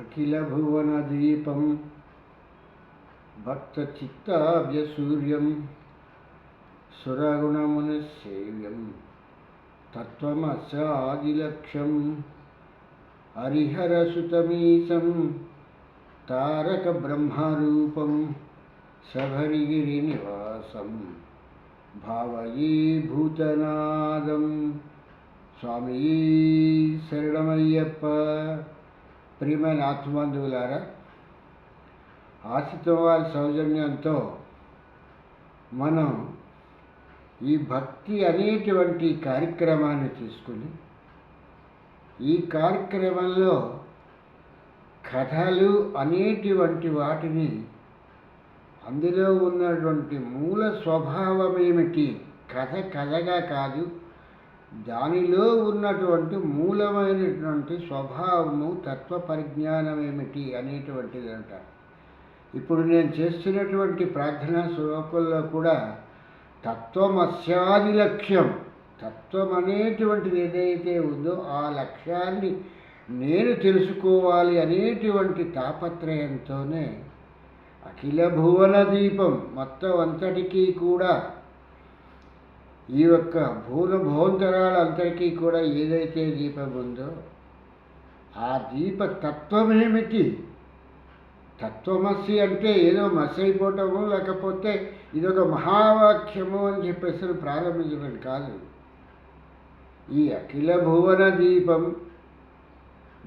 అఖిల భువన దీపం భక్త చిత్తాభ్యసూర్యం సురగుణముని సేవ్యం తత్వమస్యాదిలక్ష్యం హరిహరసుతమీశం తారక బ్రహ్మరూపం శబరిగిరి నివాసం భావయే భూతనాదం. స్వామి శరణమయ్యప్ప. ప్రియమైన ఆత్మబంధువులారా, ఆశితం వారి సౌజన్యంతో మనం ఈ భక్తి అనేటువంటి కార్యక్రమాన్ని తీసుకుని ఈ కార్యక్రమంలో కథలు అనేటువంటి వాటిని అందులో ఉన్నటువంటి మూల స్వభావం ఏమిటి, కథ కథగా కాదు, దానిలో ఉన్నటువంటి మూలమైనటువంటి స్వభావము తత్వ పరిజ్ఞానం ఏమిటి అనేటువంటిది అంటారు. ఇప్పుడు నేను చేస్తున్నటువంటి ప్రార్థనా శ్లోకంలో కూడా తత్వమస్యాది లక్ష్యం, తత్వం అనేటువంటిది ఏదైతే ఉందో ఆ లక్ష్యాన్ని నేను తెలుసుకోవాలి అనేటువంటి తాపత్రయంతోనే అఖిల భువన దీపం మొత్తం అంతటికీ కూడా ఈ యొక్క భువనభోంతరాలంతరికీ కూడా ఏదైతే దీపం ఉందో ఆ దీప తత్వమేమిటి, తత్వమసి అంటే ఏదో మసి అయిపోవటము లేకపోతే ఇదొక మహావాక్యము అని చెప్పేసి ప్రారంభించడం కాదు. ఈ అఖిల భువన దీపం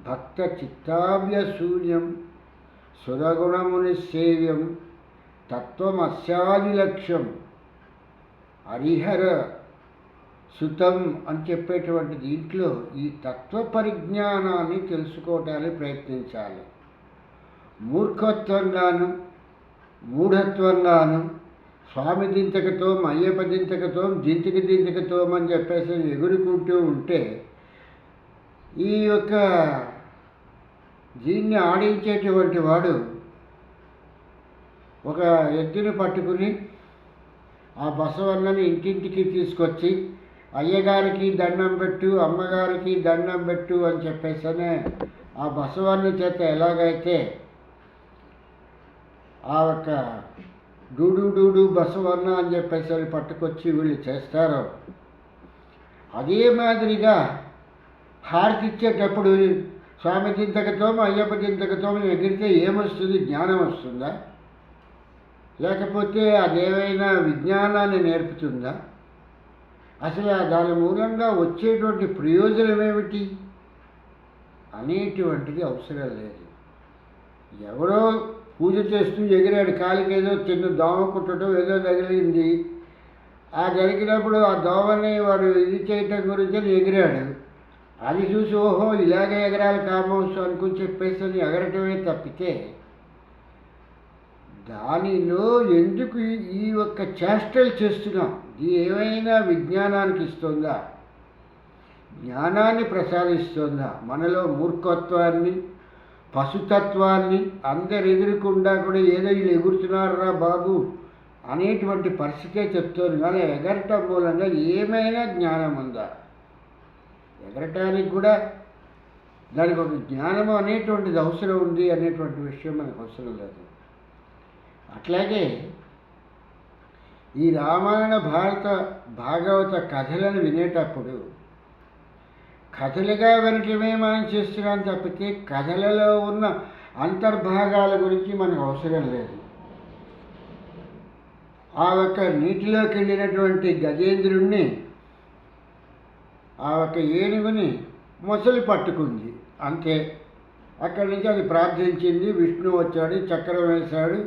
భక్త చిత్తాభ్యసూర్యం సురగుణముని సేవ్యం తత్వమస్యాది లక్ష్యం హరిహర సుతం అని చెప్పేటువంటి దీంట్లో ఈ తత్వ పరిజ్ఞానాన్ని తెలుసుకోవటానికి ప్రయత్నించాలి. మూర్ఖత్వంగాను మూఢత్వంగాను స్వామి దింతకతోం అయ్యప్ప దింతకతోం దింతికి దింతకతోం అని చెప్పేసి ఎగురుకుంటూ ఉంటే ఈ యొక్క దీన్ని ఆడించేటువంటి వాడు ఒక ఎద్దుని పట్టుకుని ఆ బసవన్నని ఇంటింటికి తీసుకొచ్చి అయ్యగారికి దండం పెట్టు అమ్మగారికి దండం పెట్టు అని చెప్పేసనే ఆ బసవన్న చేత ఎలాగైతే ఆ యొక్క డూడు డూడు బసవన్న అని చెప్పేసి పట్టుకొచ్చి వీళ్ళు చేస్తారో అదే మాదిరిగా హారతి ఇచ్చేటప్పుడు స్వామి దింతకతో అయ్యప్ప దింతకతో ఎగిరితే ఏమొస్తుంది, జ్ఞానం వస్తుందా, లేకపోతే అదేమైనా విజ్ఞానాన్ని నేర్పుతుందా, అసలు దాని మూలంగా వచ్చేటువంటి ప్రయోజనం ఏమిటి అనేటువంటిది అవసరం లేదు. ఎవరో పూజ చేస్తూ ఎగిరాడు, కాలికి ఏదో చిన్న దోమ కుట్టడం ఏదో తగిలింది, ఆ జరిగినప్పుడు ఆ దోమని వాడు ఇది చేయటం గురించి ఎగిరాడు, అది చూసి ఓహో ఇలాగే ఎగరాలి కామోసు అనుకుని చెప్పేసి ఎగరటమే తప్పితే దానిలో ఎందుకు ఈ ఒక్క చేష్టలు చేస్తున్నాం, ఇది ఏమైనా విజ్ఞానానికి ఇస్తుందా, జ్ఞానాన్ని ప్రసాదిస్తుందా? మనలో మూర్ఖత్వాన్ని పశుతత్వాన్ని అందరు ఎదురుకుండా కూడా ఏదో వీళ్ళు ఎగురుతున్నారా బాబు అనేటువంటి పరిస్థితే చెప్తుంది. కానీ ఎగరటం మూలంగా ఏమైనా జ్ఞానం ఉందా? ఎగరటానికి కూడా దానికి ఒక జ్ఞానము అనేటువంటిది అవసరం ఉంది అనేటువంటి విషయం మనకు అవసరం లేదు. అట్లాగే ఈ రామాయణ భాగవత కథలను వినేటప్పుడు కథలుగా వెనకమే మనం చేస్తున్నాం తప్పితే కథలలో ఉన్న అంతర్భాగాల గురించి మనకు అవసరం లేదు. ఆ ఒక్క నీటిలోకి వెళ్ళినటువంటి గజేంద్రుణ్ణి ఆ ఒక్క ఏనుగుని మొసలి పట్టుకుంది, అంతే. అక్కడి నుంచి అది ప్రార్థించింది, విష్ణువు వచ్చాడు, చక్రం వేశాడు,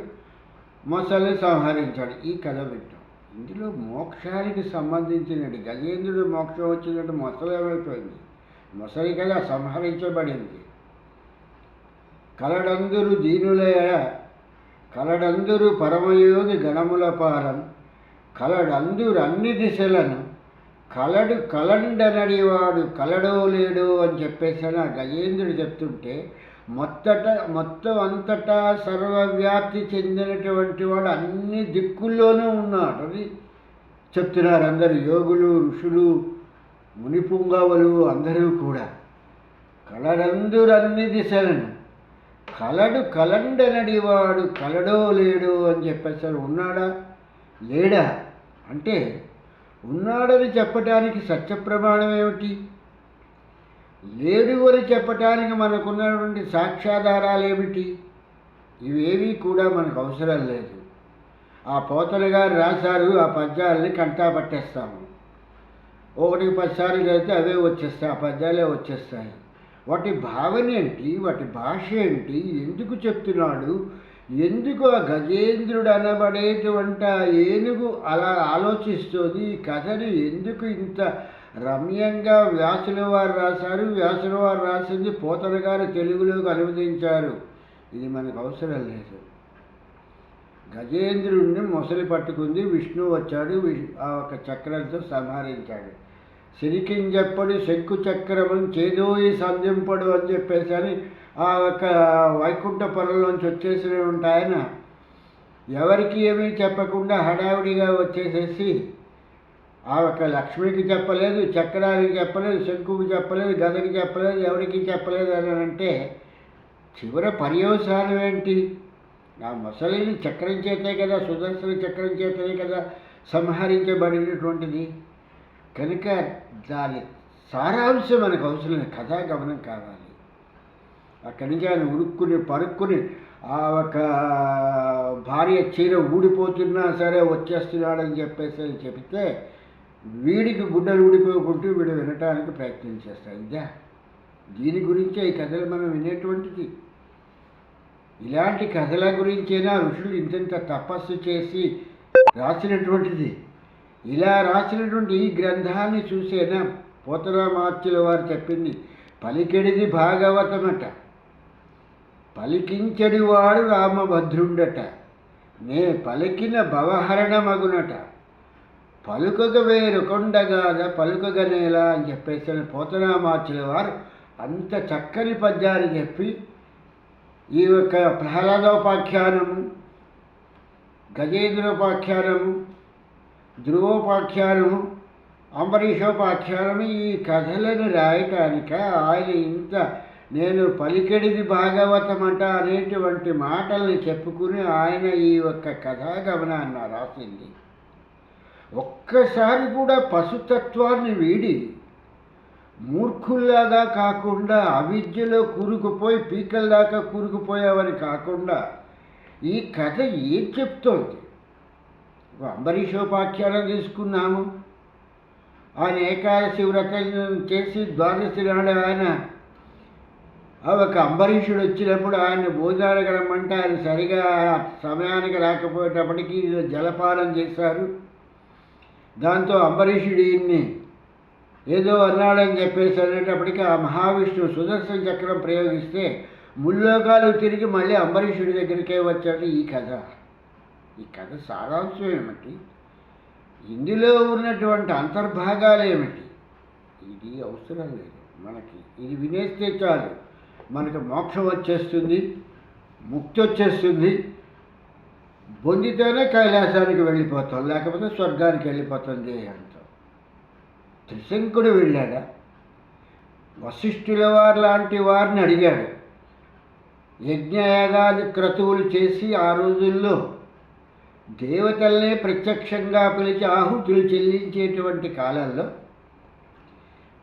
మొసలిని సంహరించాడు. ఈ కథ వింటాం. ఇందులో మోక్షానికి సంబంధించినది. గజేంద్రుడు మోక్షం వచ్చినట్టు మొసలి ఏమైపోయింది, మొసలి కదా సంహరించబడింది. కలడందురు దీనులయ కలడందురు పరమయోగి గణముల పారం కలడందురు అన్ని దిశలను కలడు కలండనడివాడు కలడో లేడో అని చెప్పేసి ఆ గజేంద్రుడు చెప్తుంటే మొత్తం అంతటా సర్వవ్యాప్తి చెందినటువంటి వాడు అన్ని దిక్కుల్లోనూ ఉన్నాడు అని చెప్తున్నారు అందరు యోగులు, ఋషులు, మునిపుంగవులు అందరూ కూడా. కలడందురన్ని దిశలను కలండనడివాడు కలడో లేడో అని చెప్పేసారు. ఉన్నాడా లేడా అంటే ఉన్నాడని చెప్పటానికి సత్యప్రమాణం ఏమిటి, లేడు అని చెప్పటానికి మనకున్నటువంటి సాక్ష్యాధారాలు ఏమిటి? ఇవేవి కూడా మనకు అవసరం లేదు. ఆ పోతన గారు రాశారు, ఆ పద్యాలని కంటా పట్టేస్తాము. 1-10 సార్లు చదివితే అవే వచ్చేస్తాయి, ఆ పద్యాలే వచ్చేస్తాయి. వాటి భావన ఏంటి, వాటి భాష ఏంటి, ఎందుకు చెప్తున్నాడు, ఎందుకు ఆ గజేంద్రుడు అనబడేటువంటి ఆ ఏనుగు అలా ఆలోచిస్తుంది, ఈ కథని ఎందుకు ఇంత రమ్యంగా వ్యాసుల వారు రాశారు, వ్యాసుల వారు రాసింది పోతన గారు తెలుగులోకి అనువదించారు. ఇది మనకు అవసరం లేదు. గజేంద్రుడిని మొసలి పట్టుకుంది, విష్ణువు వచ్చాడు, ఆ ఒక చక్రంతో సంహరించాడు. సిరికింజెప్పడు శంకు చక్రమును చేదోయి సంధింపడు అని చెప్పేసి అని ఆ ఒక వైకుంఠపురంలోంచి వచ్చేసి ఉంటాయన ఎవరికి ఏమీ చెప్పకుండా హడావిడిగా వచ్చేసేసి ఆ ఒక లక్ష్మికి చెప్పలేదు, చక్రానికి చెప్పలేదు, శంకుకి చెప్పలేదు, గదకి చెప్పలేదు, ఎవరికి చెప్పలేదు అని అంటే చివర పర్యవసానం ఏంటి? ఆ మొసలిని చక్రం చేతే కదా, సుదర్శన చక్రం చేతనే కదా సంహరించబడినటువంటిది. కనుక దాని సారాంశం మనకు అవసరం, కథా గమనం కావాలి. అక్కడి నుంచి ఆయన ఉరుక్కుని పరుక్కుని ఆ ఒక భార్య చీర ఊడిపోతున్నా సరే వచ్చేస్తున్నాడని చెప్పేసి చెబితే వీడికి గుడ్డలు ఊడిపోకుంటూ వీడు వినటానికి ప్రయత్నం చేస్తాడు. ఇదే దీని గురించే ఈ కథలు మనం వినేటువంటిది. ఇలాంటి కథల గురించైనా ఋషులు ఇంత తపస్సు చేసి రాసినటువంటిది. ఇలా రాసినటువంటి ఈ గ్రంథాన్ని చూసేనా పోతరామాచ్యుల వారు చెప్పింది, పలికెడిది భాగవతమట, పలికించడివాడు రామభద్రుండట, నే పలికిన భవహరణమగునట, పలుకగ వేరు కొండగాద పలుకగనేలా అని చెప్పేసి పోతరామాచ్యుల వారు అంత చక్కని పద్యాలు చెప్పి ఈ యొక్క ప్రహ్లాదోపాఖ్యానము, గజేంద్రోపాఖ్యానము, ధ్రువోపాఖ్యానము, అంబరీషోపాఖ్యానము ఈ కథలను రాయటానిక ఆయన ఇంత నేను పలికెడిది భాగవతమట అనేటువంటి మాటల్ని చెప్పుకుని ఆయన ఈ యొక్క కథాగమనాన్ని రాసింది. ఒక్కసారి కూడా పశుతత్వాన్ని వీడి మూర్ఖుల్లాగా కాకుండా అవిద్యలో కూరుకుపోయి పీకల దాకా కూరుకుపోయావని కాకుండా ఈ కథ ఏం చెప్తోంది? అంబరీషోపాఖ్యానం తీసుకున్నాము, ఆయన ఏకాదశి వ్రతం చేసి ద్వాదశి నాడు ఆయన ఒక అంబరీషుడు వచ్చినప్పుడు ఆయన భోజనానికి రమ్మంటే ఆయన సరిగా సమయానికి రాకపోయేటప్పటికీ జలపానం చేశారు. దాంతో అంబరీషుడు ఈయన్ని ఏదో అన్నాడని చెప్పేసి అనేటప్పటికీ ఆ మహావిష్ణువు సుదర్శన చక్రం ప్రయోగిస్తే ముల్లోకాలు తిరిగి మళ్ళీ అంబరీషుడి దగ్గరికే వచ్చాడు. ఈ కథ సారాంశం ఏమిటి, ఇందులో ఉన్నటువంటి అంతర్భాగాలు ఏమిటి? ఇది అవసరం లేదు మనకి. ఇది వినేస్తే చాలు, మనకు మోక్షం వచ్చేస్తుంది, ముక్తి వచ్చేస్తుంది, పొందితేనే కైలాసానికి వెళ్ళిపోతాం, లేకపోతే స్వర్గానికి వెళ్ళిపోతుంది అంటాం. త్రిశంకుడు వెళ్ళాడా? వశిష్ఠుల వారు లాంటి వారిని అడిగాడు. యజ్ఞయాగాది క్రతువులు చేసి ఆ రోజుల్లో దేవతల్నే ప్రత్యక్షంగా పిలిచి ఆహుతులు చెల్లించేటువంటి కాలంలో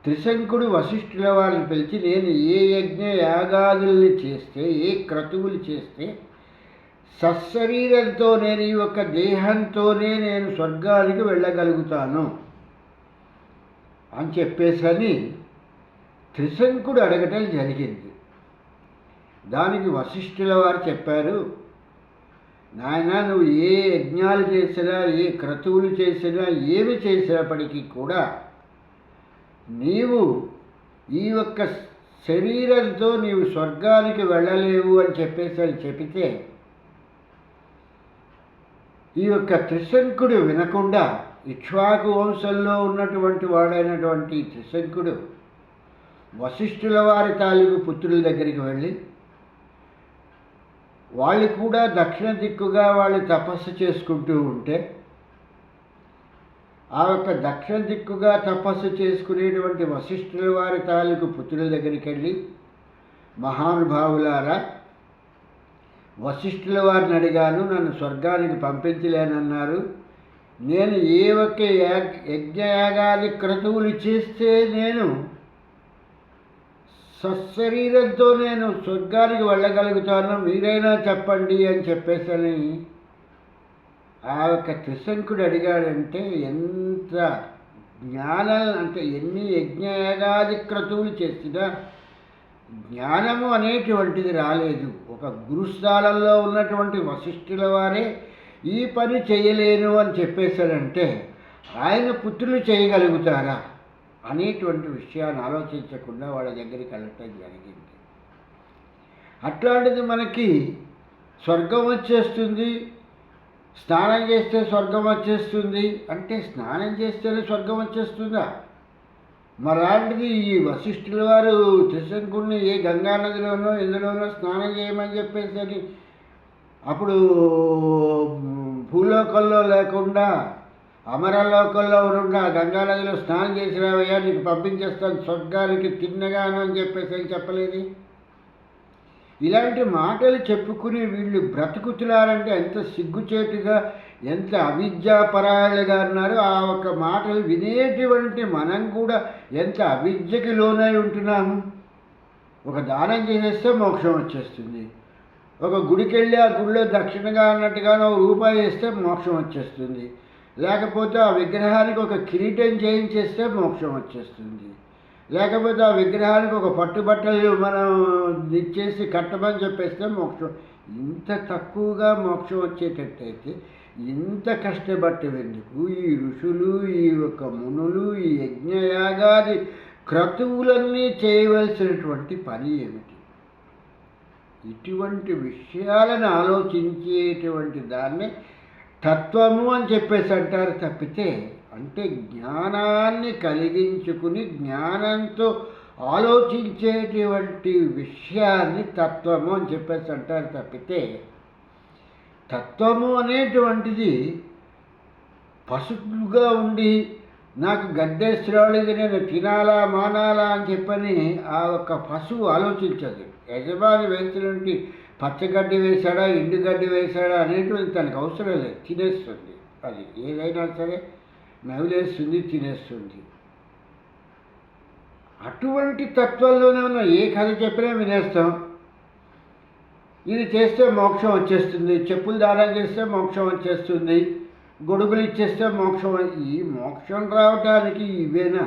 త్రిశంకుడు వశిష్ఠుల వారిని పిలిచి, నేను ఏ యజ్ఞ యాగాదుల్ని చేస్తే, ఏ క్రతువులు చేస్తే సశరీరంతో నేను ఈ యొక్క దేహంతోనే నేను స్వర్గానికి వెళ్ళగలుగుతాను అని చెప్పేసని త్రిశంకుడు అడగటం జరిగింది. దానికి వశిష్ఠుల వారు చెప్పారు, నాయన నువ్వు ఏ యజ్ఞాలు చేసినా, ఏ క్రతువులు చేసినా, ఏమి చేసినప్పటికీ కూడా నీవు ఈ యొక్క శరీరంతో నీవు స్వర్గానికి వెళ్ళలేవు అని చెప్పేసి చెబితే ఈ యొక్క త్రిశంకుడు వినకుండా ఇక్ష్వాకు వంశంలో ఉన్నటువంటి వాడైనటువంటి త్రిశంకుడు వశిష్ఠుల వారి తాలూకు పుత్రుల దగ్గరికి వెళ్ళి వాళ్ళు కూడా దక్షిణ దిక్కుగా వాళ్ళు తపస్సు చేసుకుంటూ ఉంటే ఆ యొక్క దక్షిణ దిక్కుగా తపస్సు చేసుకునేటువంటి వశిష్ఠుల వారి తాలూకు పుత్రుల దగ్గరికి వెళ్ళి, మహానుభావులారా వశిష్ఠుల వారిని అడిగాను, నన్ను స్వర్గానికి పంపించలేనన్నారు. నేను ఏ ఒక్క యజ్ఞయాగాది క్రతువులు చేస్తే నేను సశరీరంతో నేను స్వర్గానికి వెళ్ళగలుగుతాను, మీరైనా చెప్పండి అని చెప్పేసని ఆ యొక్క త్రిశంకుడు అడిగాడంటే ఎంత జ్ఞానం, అంటే ఎన్ని యజ్ఞయాగాది క్రతువులు చేసినా జ్ఞానము అనేటువంటిది రాలేదు. ఒక గురుస్థానంలో ఉన్నటువంటి వశిష్ఠుల వారే ఈ పని చేయలేను అని చెప్పేశాడంటే ఆయన పుత్రులు చేయగలుగుతారా అనేటువంటి విషయాన్ని ఆలోచించకుండా వాళ్ళ దగ్గరికి వెళ్ళటం జరిగింది. అట్లాంటిది మనకి స్వర్గం వచ్చేస్తుంది, స్నానం చేస్తే స్వర్గం వచ్చేస్తుంది అంటే స్నానం చేస్తేనే స్వర్గం వచ్చేస్తుందా? మరాంటిది ఈ వశిష్ఠుల వారు త్రిశంకుడిని ఏ గంగా నదిలోనో ఎందులోనో స్నానం చేయమని చెప్పేసి అప్పుడు భూలోకంలో లేకుండా అమరలోకంలో ఉన్న గంగా నదిలో స్నానం చేసి రావయ్యా, నీకు పంపించేస్తాను స్వర్గానికి తిన్నగాను అని చెప్పేసి చెప్పలేదు. ఇలాంటి మాటలు చెప్పుకుని వీళ్ళు బ్రతుకుతున్నారంటే ఎంత సిగ్గుచేటుగా, ఎంత అవిద్యాపరాయణులుగా ఉన్నారు. ఆ ఒక్క మాటలు వినేటువంటి మనం కూడా ఎంత అవిద్యకి లోనై ఉంటున్నాము. ఒక దానం చేసేస్తే మోక్షం వచ్చేస్తుంది, ఒక గుడికి వెళ్ళి ఆ గుడిలో దక్షిణగా అన్నట్టుగా రూపాయి వేస్తే మోక్షం వచ్చేస్తుంది, లేకపోతే ఆ విగ్రహానికి ఒక కిరీటం చేయించేస్తే మోక్షం వచ్చేస్తుంది, లేకపోతే ఆ విగ్రహానికి ఒక పట్టుబట్టలు మనం ఇచ్చేసి కట్టమని చెప్పేస్తే మోక్షం. ఇంత తక్కువగా మోక్షం వచ్చేటట్టయితే ఇంత కష్టపట్టేందుకు ఈ ఋషులు, ఈ యొక్క మునులు, ఈ యజ్ఞయాగాది క్రతువులన్నీ చేయవలసినటువంటి పని ఏమిటి? ఇటువంటి విషయాలను ఆలోచించేటువంటి దాన్నే తత్వము అని చెప్పేసి అంటారు తప్పితే, అంటే జ్ఞానాన్ని కలిగించుకుని జ్ఞానంతో ఆలోచించేటువంటి విషయాన్ని తత్వము అని చెప్పేసి అంటారు తప్పితే, తత్వము అనేటువంటిది పశువుగా ఉండి నాకు గడ్డేశ్రాళిది నేను తినాలా మానాలా అని చెప్పని ఆ ఒక్క పశువు ఆలోచించదు. యజమాని వేసినటువంటి పచ్చగడ్డి వేశాడా ఎండుగడ్డి వేశాడా అనేటువంటి తనకు అవసరం లేదు, తినేస్తుంది. అది ఏదైనా సరే నవిలేస్తుంది, తినేస్తుంది. అటువంటి తత్వంలోనే ఉన్న ఏ కథ చెప్పినా వినేస్తాం. ఇది చేస్తే మోక్షం వచ్చేస్తుంది, చెప్పులు దానం చేస్తే మోక్షం వచ్చేస్తుంది, గొడుగులు ఇచ్చేస్తే మోక్షం. ఈ మోక్షం రావటానికి ఇవేనా?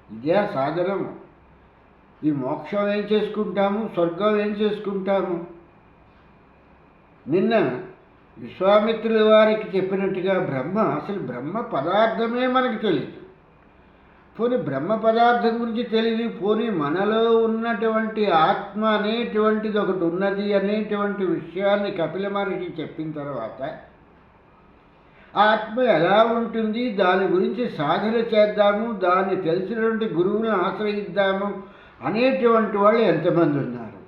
ఇదే సాధనము. ఈ మోక్షం ఏం చేసుకుంటాము, స్వర్గం ఏం చేసుకుంటాము? నిన్న విశ్వామిత్రుల వారికి చెప్పినట్టుగా అసలు బ్రహ్మ పదార్థమే మనకు తెలియదు. పోనీ బ్రహ్మ పదార్థం గురించి తెలియదు, పోనీ మనలో ఉన్నటువంటి ఆత్మ అనేటువంటిది ఒకటి ఉన్నది అనేటువంటి విషయాన్ని కపిల మహర్షి చెప్పిన తర్వాత ఆత్మ ఎలా ఉంటుంది, దాని గురించి సాధన చేద్దాము, దాన్ని తెలిసినటువంటి గురువులను ఆశ్రయిద్దాము అనేటువంటి వాళ్ళు ఎంతమంది ఉన్నారు?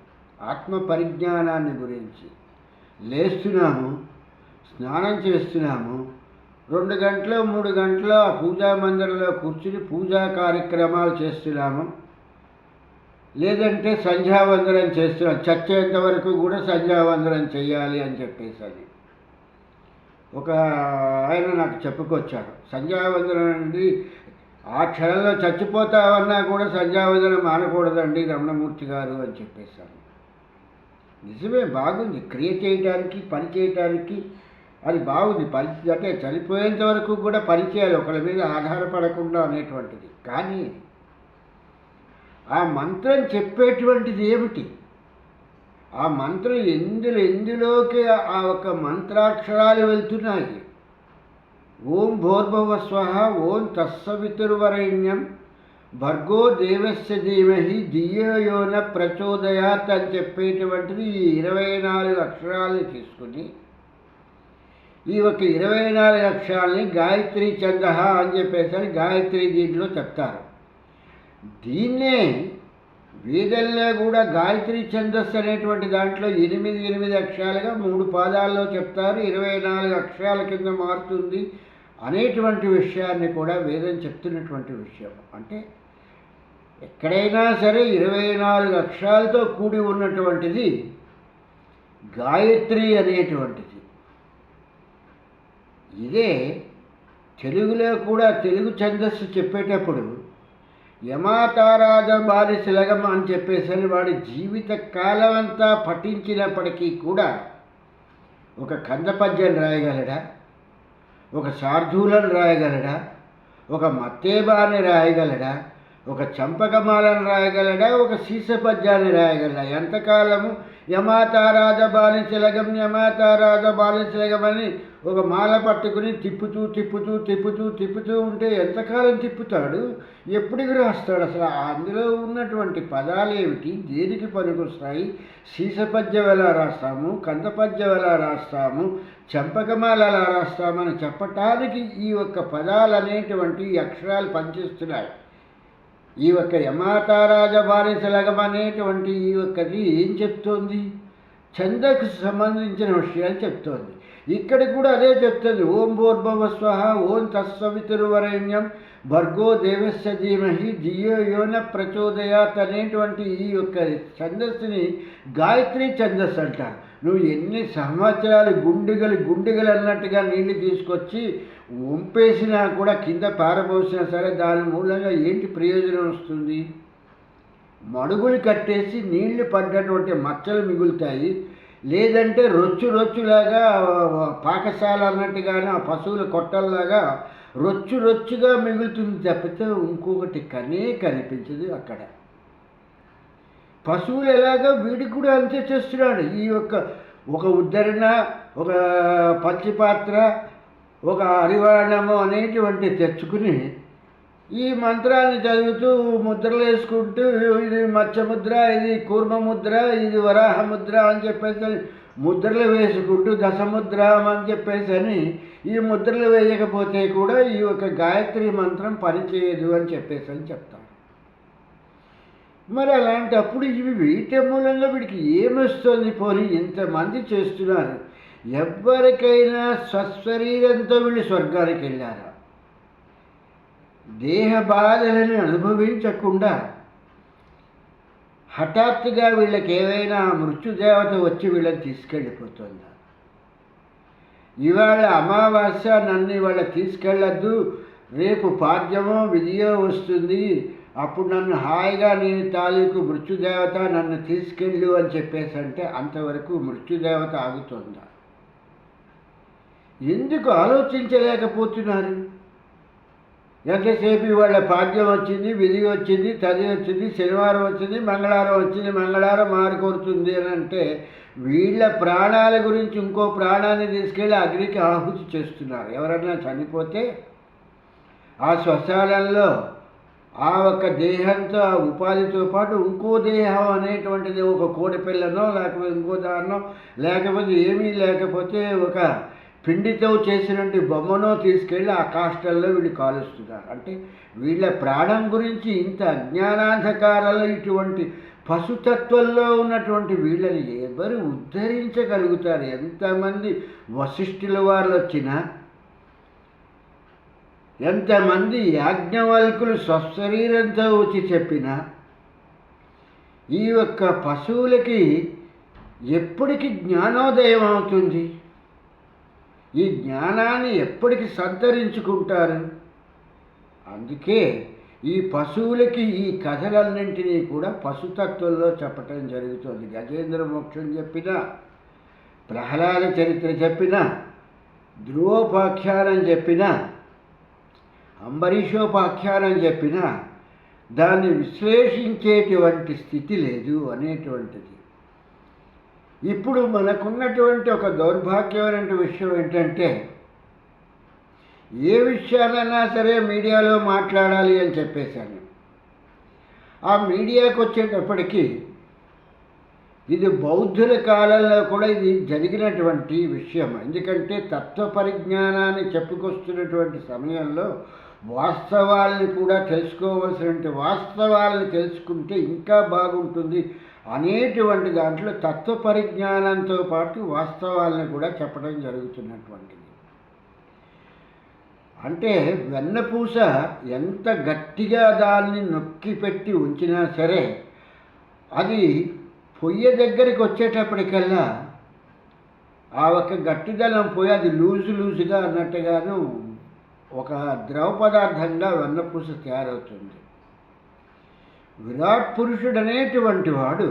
ఆత్మ పరిజ్ఞానాన్ని గురించి లేస్తున్నాము, స్నానం చేస్తున్నాము, 2 గంటలు 3 గంటలు ఆ పూజా మందిరంలో కూర్చుని పూజా కార్యక్రమాలు చేస్తున్నాము, లేదంటే సంధ్యావందనం చేస్తున్నాం. చచ్చేంత వరకు కూడా సంధ్యావందనం చేయాలి అని చెప్పేసి ఒక ఆయన నాకు చెప్పుకొచ్చాడు. సంధ్యావందనం అండి, ఆ క్షణంలో చచ్చిపోతామన్నా కూడా సంధ్యావందనం మానకూడదండి రమణమూర్తి గారు అని చెప్పేశాను. నిజమే, బాగుంది. క్రియ చేయడానికి, పని చేయడానికి అది బాగుంది. పని అంటే చనిపోయేంత వరకు కూడా పని చేయాలి, ఒకరి మీద ఆధారపడకుండా అనేటువంటిది. కానీ ఆ మంత్రం చెప్పేటువంటిది ఏమిటి? ఆ మంత్రం ఎందులోకి ఆ ఒక మంత్రాక్షరాలు వెళ్తున్నాయి. ఓం భూర్భువః స్వః, ఓం తత్సవితుర్వరేణ్యం, భర్గో దేవస్య ధీమహి ధియో యో న ప్రచోదయాత్ అని చెప్పేటువంటిది ఈ 24 అక్షరాలని తీసుకుని ఈ ఒక 24 అక్షరాలని గాయత్రీ ఛందః అని చెప్పేసి గాయత్రి దీంట్లో చెప్తారు. దీన్నే వేదంలో కూడా గాయత్రీ ఛందస్సు అనేటువంటి దాంట్లో 8 అక్షరాలుగా 3 పాదాల్లో చెప్తారు. 24 అక్షరాల కింద మారుతుంది అనేటువంటి విషయాన్ని కూడా వేదం చెప్తున్నటువంటి విషయం. అంటే ఎక్కడైనా సరే 24 అక్షరాలతో కూడి ఉన్నటువంటిది గాయత్రి అనేటువంటిది. ఇదే తెలుగులో కూడా తెలుగు ఛందస్సు చెప్పేటప్పుడు యమాతారాజ బాలిశలగం అని చెప్పేసరి వాడి జీవిత కాలం అంతా పఠించినప్పటికీ కూడా ఒక కందపద్యం రాయగలడా, ఒక శార్దూలను రాయగలడా, ఒక మత్తేబాని రాయగలడా, ఒక చంపకమాలను రాయగలడా, ఒక సీసపద్యాన్ని రాయగలడా? ఎంతకాలము యమాతారాజ బాలిశలగం యమాతారాజ బాలిశలగం అని ఒక మాల పట్టుకుని తిప్పుతూ తిప్పుతూ తిప్పుతూ తిప్పుతూ ఉంటే ఎంతకాలం తిప్పుతాడు? ఎప్పటికి రాస్తాడు? అసలు అందులో ఉన్నటువంటి పదాలు ఏమిటి, దేనికి పనికొస్తాయి? సీసపద్యం ఎలా రాస్తాము, కందపద్యం ఎలా రాస్తాము, చంపకమాల ఎలా రాస్తామని చెప్పటానికి ఈ ఒక్క పదాలు అనేటువంటి అక్షరాలు పనిచేస్తున్నాయి. ఈ ఒక్క యమాతారాజ బాలిశలగం అనేటువంటి ఈ ఒక్కది ఏం చెప్తోంది? ఛందకు సంబంధించిన విషయాలు చెప్తోంది. ఇక్కడ కూడా అదే చెప్తుంది. ఓం భూర్భువః స్వః ఓం తత్సవితుర్వరేణ్యం భర్గో దేవస్య ధీమహి ధియో యో న ప్రచోదయాత్ అనేటువంటి ఈ యొక్క ఛందస్సుని గాయత్రి ఛందస్సు అంటారు. నువ్వు ఎన్ని సంవత్సరాలు గుండెగలు అన్నట్టుగా నీళ్లు తీసుకొచ్చి వంపేసినా కూడా కింద పారబోసినా సరే దాని మూలంగా ఏంటి ప్రయోజనం వస్తుంది? మడుగులు కట్టేసి నీళ్లు పడ్డటువంటి మచ్చలు మిగులుతాయి. లేదంటే రొచ్చులాగా పాకశాల అన్నట్టుగానే ఆ పశువుల కొట్టల్లాగా రొచ్చుగా మిగులుతుంది తప్పితే ఇంకొకటి కనిపించదు అక్కడ. పశువులు ఎలాగో వీడికి కూడా అంతే చేస్తున్నాడు. ఈ ఒక ఉద్ధరణ, ఒక పచ్చిపాత్ర, ఒక అరివాణము అనేటువంటి తెచ్చుకుని ఈ మంత్రాన్ని చదువుతూ ముద్రలు వేసుకుంటూ ఇది మత్స్యముద్ర, ఇది కూర్మముద్ర, ఇది వరాహముద్ర అని చెప్పేసి ముద్రలు వేసుకుంటూ దశముద్రం అని చెప్పేసి ఈ ముద్రలు వేయకపోతే కూడా ఈ ఒక గాయత్రి మంత్రం పనిచేయదు అని చెప్పేసి చెప్తారు. మరి అలాంటప్పుడు ఇవి వీటి మూలంగా వీడికి ఏమొస్తుంది? పోనీ ఇంతమంది చేస్తున్నారు, ఎవరికైనా స్వశరీరంతో వీళ్ళు స్వర్గానికి వెళ్ళారా? దేహ బాధలను అనుభవించకుండా హఠాత్తుగా వీళ్ళకి ఏవైనా మృత్యుదేవత వచ్చి వీళ్ళని తీసుకెళ్ళిపోతుందా? ఇవాళ అమావాస్య, నన్ను ఇవాళ తీసుకెళ్ళద్దు, రేపు పాద్యమో విధియో వస్తుంది, అప్పుడు నన్ను హాయిగా నేను తాలూకు మృత్యుదేవత నన్ను తీసుకెళ్ళు అని చెప్పేసి అంటే అంతవరకు మృత్యుదేవత ఆగుతుందా? ఎందుకు ఆలోచించలేకపోతున్నారు? ఎంతసేపు వాళ్ళ పాద్యం వచ్చింది, విధి వచ్చింది, తది వచ్చింది, శనివారం వచ్చింది, మంగళవారం వచ్చింది, మంగళవారం మారుకొడుతుంది అని అంటే వీళ్ళ ప్రాణాల గురించి ఇంకో ప్రాణాన్ని తీసుకెళ్ళి అగ్నికి ఆహుతి చేస్తున్నారు. ఎవరన్నా చనిపోతే ఆ శ్మశానంలో ఆ ఒక్క దేహంతో ఆ ఉపాధితో పాటు ఇంకో దేహం అనేటువంటిది ఒక కోడి పిల్లనో లేకపోతే ఇంకో దాన్నో లేకపోతే ఏమీ లేకపోతే ఒక పిండితో చేసినటువంటి బొమ్మనో తీసుకెళ్ళి ఆ కాష్టల్లో వీళ్ళు కాలుస్తున్నారు. అంటే వీళ్ళ ప్రాణం గురించి ఇంత అజ్ఞానాంధకారంలో ఇటువంటి పశుతత్వంలో ఉన్నటువంటి వీళ్ళని ఎవరు ఉద్ధరించగలుగుతారు? ఎంతమంది వశిష్ఠుల వారు వచ్చినా, ఎంతమంది యాజ్ఞవల్కులు స్వశరీరంతో వచ్చి చెప్పినా ఈ యొక్క పశువులకి ఎప్పటికి జ్ఞానోదయం అవుతుంది? ఈ జ్ఞానాన్ని ఎప్పటికి సంతరించుకుంటారు? అందుకే ఈ పశువులకి ఈ కథలన్నింటినీ కూడా పశుతత్వంలో చెప్పటం జరుగుతుంది. గజేంద్ర మోక్షం చెప్పినా, ప్రహ్లాద చరిత్ర చెప్పినా, ధ్రువోపాఖ్యానం చెప్పినా, అంబరీషోపాఖ్యానం చెప్పినా దాన్ని విశ్లేషించేటువంటి స్థితి లేదు అనేటువంటిది. ఇప్పుడు మనకున్నటువంటి ఒక దౌర్భాగ్యమైన విషయం ఏంటంటే, ఏ విషయాలైనా సరే మీడియాలో మాట్లాడాలి అని చెప్పేశాను. ఆ మీడియాకు వచ్చేటప్పటికీ ఇది బౌద్ధుల కాలంలో కూడా ఇది జరిగినటువంటి విషయం. ఎందుకంటే తత్వ పరిజ్ఞానాన్ని చెప్పుకొస్తున్నటువంటి సమయంలో వాస్తవాల్ని కూడా తెలుసుకోవాల్సినటువంటి వాస్తవాలను తెలుసుకుంటే ఇంకా బాగుంటుంది అనేటువంటి దాంట్లో తత్వ పరిజ్ఞానంతో పాటు వాస్తవాలను కూడా చెప్పడం జరుగుతున్నటువంటిది. అంటే వెన్నపూస ఎంత గట్టిగా దాన్ని నొక్కి పెట్టి ఉంచినా సరే అది పొయ్యి దగ్గరికి వచ్చేటప్పటికల్లా ఆ ఒక గట్టిదనం పోయి అది లూజుగా అన్నట్టుగాను ఒక ద్రవ పదార్థంగా వెన్నపూస తయారవుతుంది. విరాట్ పురుషుడు అనేటువంటి వాడు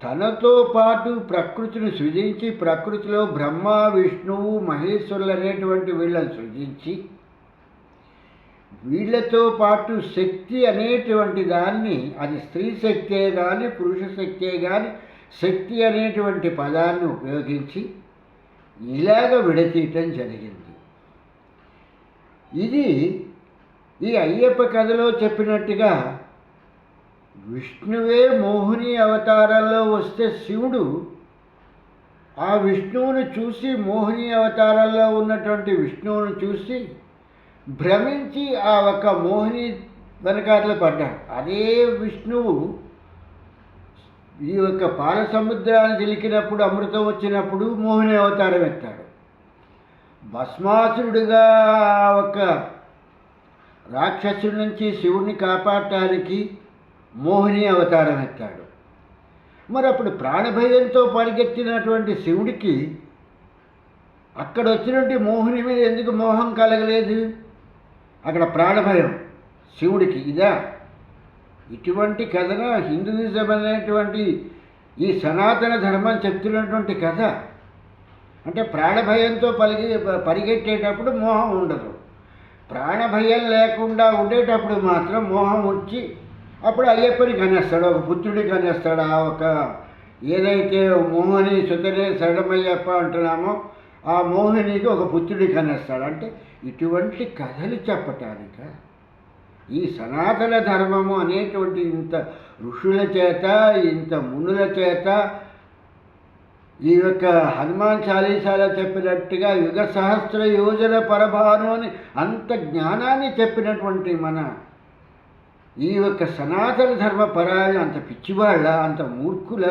తనతో పాటు ప్రకృతిని సృజించి, ప్రకృతిలో బ్రహ్మ, విష్ణువు, మహేశ్వరులు అనేటువంటి వీళ్ళని సృజించి, వీళ్ళతో పాటు శక్తి అనేటువంటి దాన్ని, అది స్త్రీ శక్తే కానీ పురుష శక్తే కానీ, శక్తి అనేటువంటి పదాన్ని ఉపయోగించి ఇలాగ విడతీయటం జరిగింది. ఇది ఈ అయ్యప్ప కథలో చెప్పినట్టుగా విష్ణువే మోహిని అవతారంలో వస్తే శివుడు ఆ విష్ణువును చూసి, మోహిని అవతారంలో ఉన్నటువంటి విష్ణువును చూసి భ్రమించి ఆ ఒక్క మోహిని వెనకాతలో పడ్డాడు. అదే విష్ణువు ఈ యొక్క పాల సముద్రాన్ని చిలికినప్పుడు, అమృతం వచ్చినప్పుడు మోహిని అవతారం ఎత్తాడు. భస్మాసురుడిగా ఒక రాక్షసుడి నుంచి శివుడిని కాపాడటానికి మోహిని అవతారం ఎత్తాడు. మరి అప్పుడు ప్రాణభయంతో పరిగెత్తినటువంటి శివుడికి అక్కడ వచ్చినటువంటి మోహిని మీద ఎందుకు మోహం కలగలేదు? అక్కడ ప్రాణభయం శివుడికి. ఇదా ఇటువంటి కథన హిందూయిజం అనేటువంటి ఈ సనాతన ధర్మం చెప్తున్నటువంటి కథ. అంటే ప్రాణభయంతో పరిగెట్టేటప్పుడు మోహం ఉండదు, ప్రాణభయం లేకుండా ఉండేటప్పుడు మాత్రం మోహం వచ్చి అప్పుడు అయ్యప్పని కనేస్తాడు, ఒక పుత్రుడి కనేస్తాడు. ఆ ఒక ఏదైతే మోహిని సుతనే శరణమయ్యప్ప అంటున్నామో ఆ మోహినికి ఒక పుత్రుడి కనేస్తాడు. అంటే ఇటువంటి కథలు చెప్పటానిక ఈ సనాతన ధర్మము అనేటువంటి ఇంత ఋషుల చేత, ఇంత మునుల చేత, ఈ యొక్క హనుమాన్ చాలీసాలో చెప్పినట్టుగా యుగ సహస్ర యోజన పరభాను అని అంత జ్ఞానాన్ని చెప్పినటువంటి మన ఈ యొక్క సనాతన ధర్మ పరాయణ అంత పిచ్చివాళ్ళ, అంత మూర్ఖుల,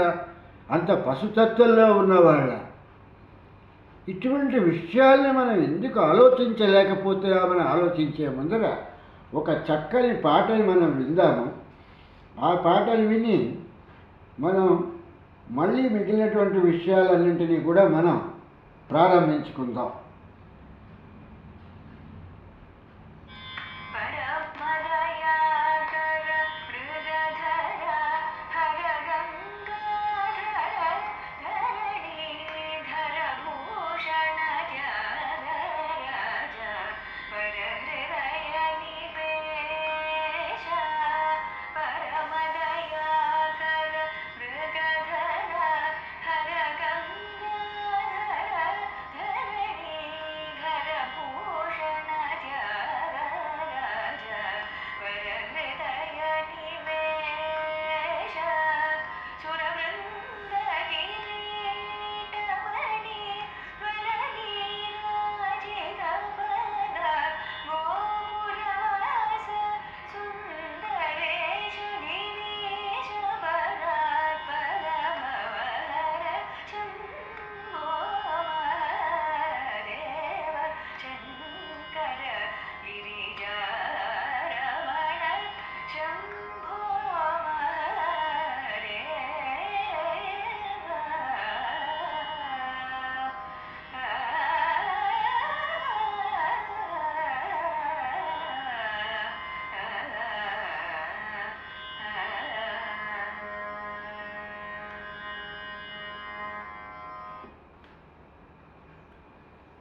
అంత పశుతత్వంలో ఉన్నవాళ్ళ, ఇటువంటి విషయాల్ని మనం ఎందుకు ఆలోచించలేకపోతున్నామని ఆలోచించే ముందర ఒక చక్కని పాటని మనం విందాము. ఆ పాటను విని మనం మళ్ళీ మిగిలినటువంటి విషయాలన్నింటినీ కూడా మనం ప్రారంభించుకుందాం.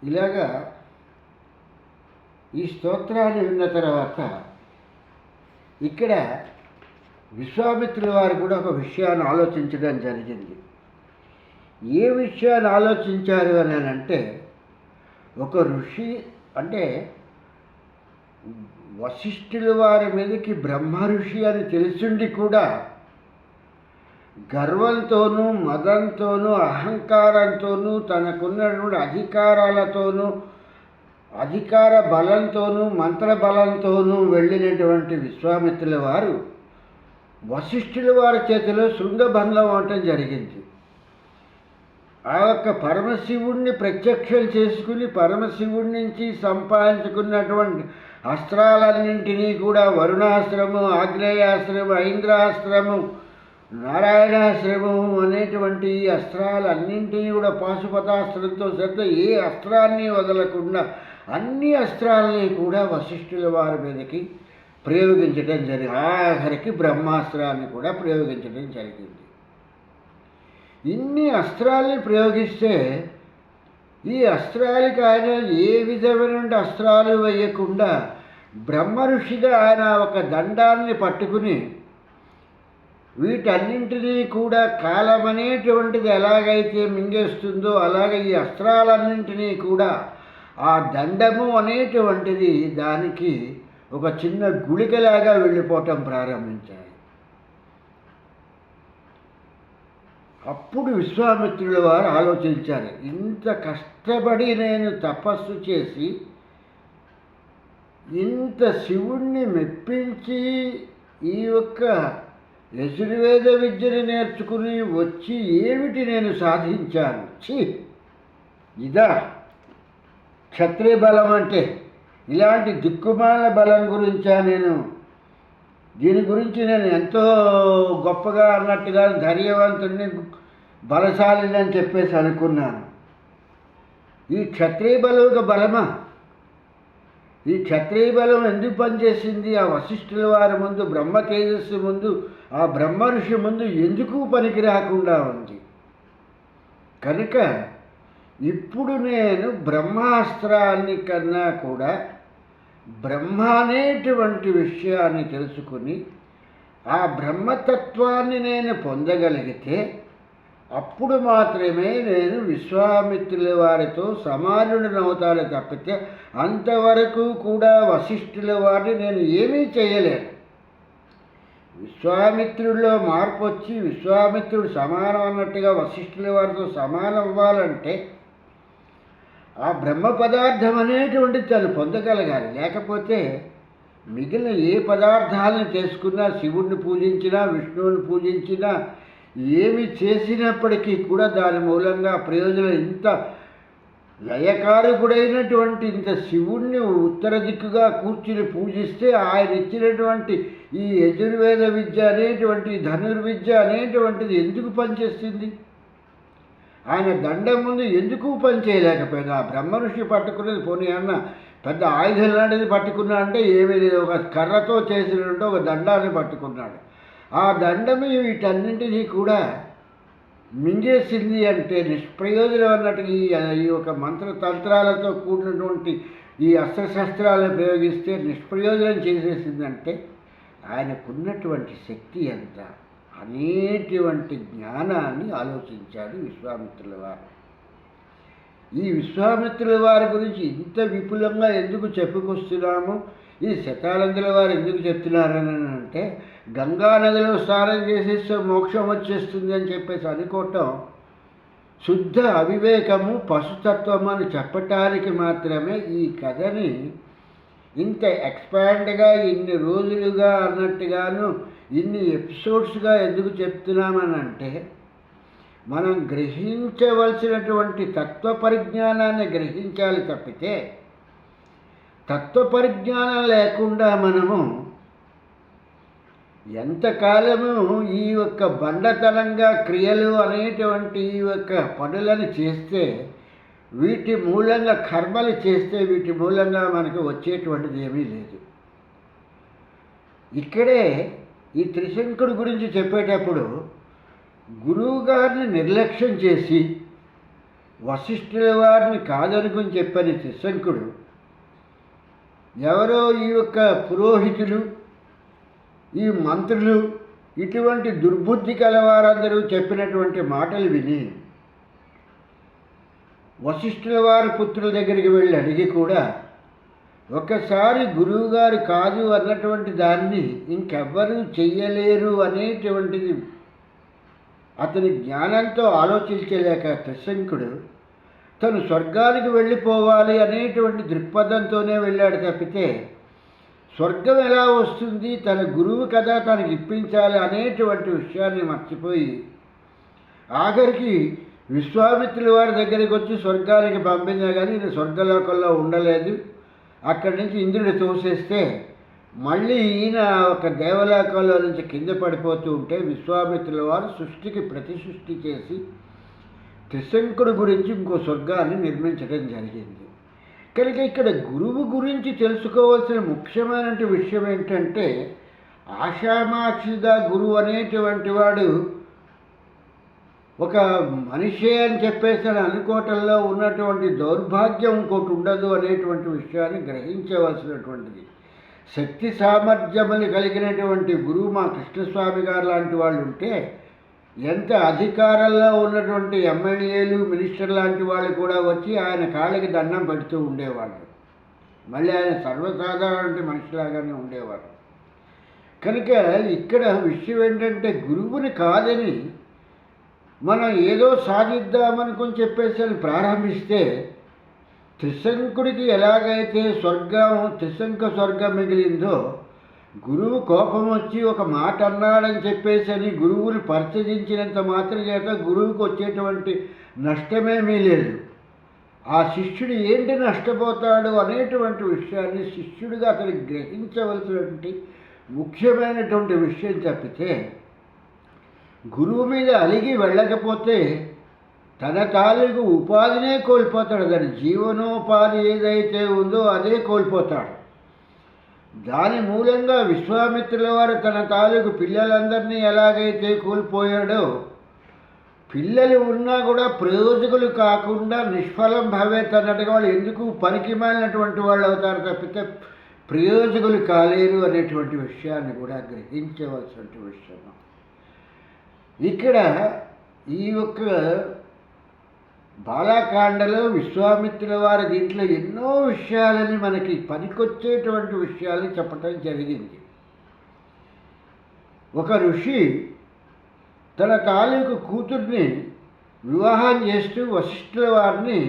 ఇలాగా ఈ స్తోత్రాన్ని విన్న తర్వాత ఇక్కడ విశ్వామిత్రుల వారు కూడా ఒక విషయాన్ని ఆలోచించడం జరిగింది. ఏ విషయాన్ని ఆలోచించారు అని అంటే, ఒక ఋషి అంటే వశిష్ఠుల వారి మీదకి బ్రహ్మ ఋషి అని తెలిసిండి కూడా గర్వంతోనూ, మదంతోనూ, అహంకారంతోనూ, తనకున్నటువంటి అధికారాలతోనూ, అధికార బలంతోనూ, మంత్ర బలంతోనూ వెళ్ళినటువంటి విశ్వామిత్రుల వారు వశిష్ఠుల వారి చేతిలో శృంగభంగం అవటం జరిగింది. ఆ యొక్క పరమశివుణ్ణి ప్రత్యక్షం చేసుకుని పరమశివుడి నుంచి సంపాదించుకున్నటువంటి అస్త్రాలన్నింటినీ కూడా వరుణాస్త్రము, ఆగ్నేయాస్త్రము, ఐంద్రాస్త్రము నారాయణాశ్రమం అనేటువంటి ఈ అస్త్రాలన్నింటినీ కూడా పాశుపతాస్త్రంతో శ్రద్ధ ఏ అస్త్రాన్ని వదలకుండా అన్ని అస్త్రాలని కూడా వశిష్ఠుల వారి మీదకి ప్రయోగించడం జరిగింది. ఆఖరికి బ్రహ్మాస్త్రాన్ని కూడా ప్రయోగించడం జరిగింది. ఇన్ని అస్త్రాల్ని ప్రయోగిస్తే ఈ అస్త్రాలకి ఆయన ఏ విధమైన అస్త్రాలు వేయకుండా బ్రహ్మ ఋషిగా ఆయన ఒక దండాన్ని పట్టుకుని వీటన్నింటినీ కూడా కాలం అనేటువంటిది ఎలాగైతే మింగేస్తుందో అలాగే ఈ అస్త్రాలన్నింటినీ కూడా ఆ దండము అనేటువంటిది దానికి ఒక చిన్న గుళికలాగా వెళ్ళిపోవటం ప్రారంభించాయి. అప్పుడు విశ్వామిత్రుల వారు ఆలోచించారు, ఇంత కష్టపడి నేను తపస్సు చేసి ఇంత శివుణ్ణి మెప్పించి ఈ యొక్క యజుర్వేద విద్యను నేర్చుకుని వచ్చి ఏమిటి నేను సాధించాను? ఇదా క్షత్రియ బలం అంటే? ఇలాంటి దిక్కుమాల బలం గురించా దీని గురించి నేను ఎంతో గొప్పగా అన్నట్టుగా ధైర్యవంతుడిని బలశాలిని అని చెప్పేసి అనుకున్నాను. ఈ క్షత్రియ బలం ఒక బలమా? ఈ క్షత్రియ బలం ఎందుకు పనిచేసింది? ఆ వశిష్ఠుల వారి ముందు, బ్రహ్మ తేజస్సు ముందు, ఆ బ్రహ్మ ఋషి ముందు ఎందుకు పనికి రాకుండా ఉంది? కనుక ఇప్పుడు నేను బ్రహ్మాస్త్రాన్ని కన్నా కూడా బ్రహ్మ అనేటువంటి విషయాన్ని తెలుసుకుని ఆ బ్రహ్మతత్వాన్ని నేను పొందగలిగితే అప్పుడు మాత్రమే నేను విశ్వామిత్రుల వారితో సమానుడనవుతాను తప్పితే అంతవరకు కూడా వశిష్ఠుల వారిని నేను ఏమీ చేయలేను. విశ్వామిత్రుడిలో మార్పు వచ్చి విశ్వామిత్రుడు సమానం అన్నట్టుగా వశిష్ఠుల వారితో సమానం అవ్వాలంటే ఆ బ్రహ్మ పదార్థం అనేటువంటిది తను పొందగలగాలి. లేకపోతే మిగిలిన ఏ పదార్థాలను చేసుకున్నా, శివుడిని పూజించినా, విష్ణువుని పూజించినా, ఏమి చేసినప్పటికీ కూడా దాని మూలంగా ప్రయోజనం ఇంత లయకారకుడైనటువంటి ఇంత శివుణ్ణి ఉత్తర దిక్కుగా కూర్చుని పూజిస్తే ఆయన ఇచ్చినటువంటి ఈ యజుర్వేద విద్య అనేటువంటి ధనుర్విద్య అనేటువంటిది ఎందుకు పనిచేస్తుంది? ఆయన దండం ముందు ఎందుకు పని చేయలేకపోయింది? ఆ బ్రహ్మ ఋషి పట్టుకునేది పోనీ అన్న పెద్ద ఆయుధం లాంటిది పట్టుకున్నా అంటే ఏమీ లేదు, ఒక కర్రతో చేసినట్టు ఒక దండాన్ని పట్టుకున్నాడు. ఆ దండము వీటన్నింటినీ కూడా మింగేసింది అంటే నిష్ప్రయోజనం అన్నట్టు ఈ ఒక మంత్రతంత్రాలతో కూడినటువంటి ఈ అస్త్రశస్త్రాలను ప్రయోగిస్తే నిష్ప్రయోజనం చేసేసిందంటే ఆయనకున్నటువంటి శక్తి ఎంత అనేటువంటి జ్ఞానాన్ని ఆలోచించాడు విశ్వామిత్రుల వారు. ఈ విశ్వామిత్రుల వారి గురించి ఇంత విపులంగా ఎందుకు చెప్పుకొస్తున్నాము, ఈ శతానందుల వారు ఎందుకు చెప్తున్నారని అంటే గంగా నదిలో స్నానం చేసేస్తే మోక్షం వచ్చేస్తుంది అని చెప్పేసి అనుకోవటం శుద్ధ అవివేకము, పశుతత్వం అని చెప్పటానికి మాత్రమే ఈ కథని ఇంత ఎక్స్పాండ్గా ఇన్ని రోజులుగా అన్నట్టుగాను ఇన్ని ఎపిసోడ్స్గా ఎందుకు చెప్తున్నామని అంటే మనం గ్రహించవలసినటువంటి తత్వ పరిజ్ఞానాన్ని గ్రహించాలి తప్పితే తత్వ పరిజ్ఞానం లేకుండా మనము ఎంతకాలము ఈ యొక్క బండతనంగా క్రియలు అనేటువంటి ఈ యొక్క పనులను చేస్తే, వీటి మూలంగా కర్మలు చేస్తే వీటి మూలంగా మనకు వచ్చేటువంటిది ఏమీ లేదు. ఇక్కడే ఈ త్రిశంకుడు గురించి చెప్పేటప్పుడు గురువుగారిని నిర్లక్ష్యం చేసి వశిష్ఠుల వారిని కాదనుకుని చెప్పని త్రిశంకుడు ఎవరో ఈ యొక్క పురోహితులు, ఈ మంత్రులు, ఇటువంటి దుర్బుద్ధి కలవారందరూ చెప్పినటువంటి మాటలు విని వశిష్ఠుల వారి పుత్రుల దగ్గరికి వెళ్ళి అడిగి కూడా ఒకసారి గురువుగారు కాదు అన్నటువంటి దాన్ని ఇంకెవ్వరూ చెయ్యలేరు అనేటువంటిది అతని జ్ఞానంతో ఆలోచించలేక త్రిశంకుడు తను స్వర్గానికి వెళ్ళిపోవాలి అనేటువంటి దృక్పథంతోనే వెళ్ళాడు తప్పితే స్వర్గం ఎలా వస్తుంది, తన గురువు కదా తనకి ఇప్పించాలి అనేటువంటి విషయాన్ని మర్చిపోయి ఆఖరికి విశ్వామిత్రుల వారి దగ్గరికి వచ్చి స్వర్గానికి పంపించినా కానీ నేను స్వర్గలోకంలో ఉండలేదు, అక్కడి నుంచి ఇంద్రుడు తోసేస్తే మళ్ళీ ఈయన ఒక దేవలోకంలో నుంచి కింద పడిపోతూ ఉంటే విశ్వామిత్రుల వారు సృష్టికి ప్రతి సృష్టి చేసి త్రిశంకుడు గురించి ఇంకో స్వర్గాన్ని నిర్మించడం జరిగింది. కనుక ఇక్కడ గురువు గురించి తెలుసుకోవాల్సిన ముఖ్యమైన విషయం ఏంటంటే, ఆషామాషిగా గురువు అనేటువంటి వాడు ఒక మనిషి అని చెప్పేసి అనుకోవటంలో ఉన్నటువంటి దౌర్భాగ్యం ఇంకోటి ఉండదు అనేటువంటి విషయాన్ని గ్రహించవలసినటువంటిది. శక్తి సామర్థ్యములు కలిగినటువంటి గురువు మా కృష్ణస్వామి గారు లాంటి వాళ్ళు ఉంటే ఎంత అధికారంలో ఉన్నటువంటి ఎమ్మెల్యేలు మినిస్టర్ లాంటి వాళ్ళు కూడా వచ్చి ఆయన కాళ్ళకి దండం పెడుతూ ఉండేవాళ్ళు. మళ్ళీ ఆయన సర్వసాధారణ మనిషిలాగానే ఉండేవారు. కనుక ఇక్కడ విషయం ఏంటంటే, గురువుని కాదని మనం ఏదో సాధిద్దామనుకుని చెప్పేసి అని ప్రారంభిస్తే త్రిశంకుడికి ఎలాగైతే త్రిశంక స్వర్గం మిగిలిందో, గురువు కోపం వచ్చి ఒక మాట అన్నాడని చెప్పేసి అని గురువుని పరిచయించినంత మాత్రం చేత గురువుకు వచ్చేటువంటి నష్టమేమీ లేదు. ఆ శిష్యుడు ఏంటి నష్టపోతాడు అనేటువంటి విషయాన్ని శిష్యుడిగా అతనికి గ్రహించవలసినటువంటి ముఖ్యమైనటువంటి విషయం తప్పితే, గురువు మీద అలిగి వెళ్ళకపోతే తన తాలూకు ఉపాధినే కోల్పోతాడు. దాని జీవనోపాధి ఏదైతే ఉందో అదే కోల్పోతాడు. దాని మూలంగా విశ్వామిత్రుల వారు తన తాలూకు పిల్లలందరినీ ఎలాగైతే కోల్పోయాడో, పిల్లలు ఉన్నా కూడా ప్రయోజకులు కాకుండా నిష్ఫలం భవేత్ అన్నట్టుగా వాళ్ళు ఎందుకు పనికి మాలినటువంటి వాళ్ళు అవుతారు తప్పితే ప్రయోజకులు కాలేరు అనేటువంటి విషయాన్ని కూడా గ్రహించవలసిన విషయం. ఇక్కడ ఈ యొక్క బాలకాండలో విశ్వామిత్రుల వారి దీంట్లో ఎన్నో విషయాలని మనకి పనికొచ్చేటువంటి విషయాలని చెప్పటం జరిగింది. ఒక ఋషి తన తాలూకు కూతుర్ని వివాహం చేస్తూ వశిష్ఠుల వారిని